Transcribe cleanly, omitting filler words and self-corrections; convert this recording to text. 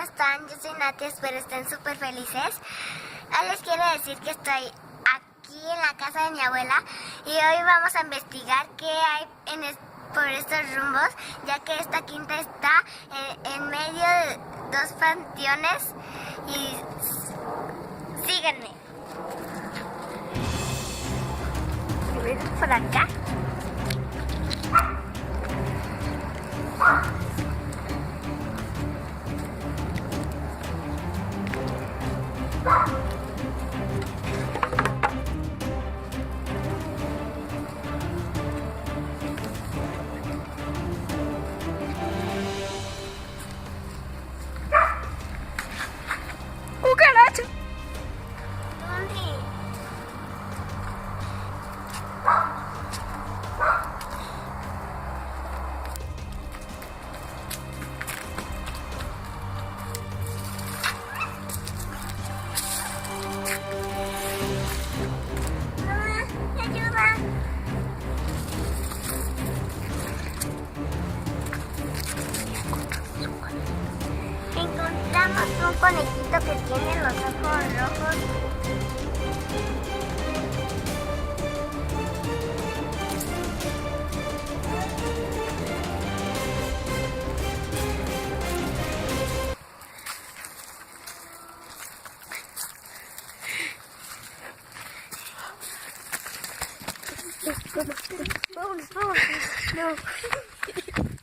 están? Yo soy Nati, espero estén súper felices. Les quiero decir que estoy aquí en la casa de mi abuela y hoy vamos a investigar qué hay por estos rumbos, ya que esta quinta está en medio de dos panteones y síganme. ¿Ven por acá? ¡Cucaracha! ¿Dónde? Mamá, ayuda. Encontramos un conejito que tiene los ojos rojos. Vámonos, vámonos. No.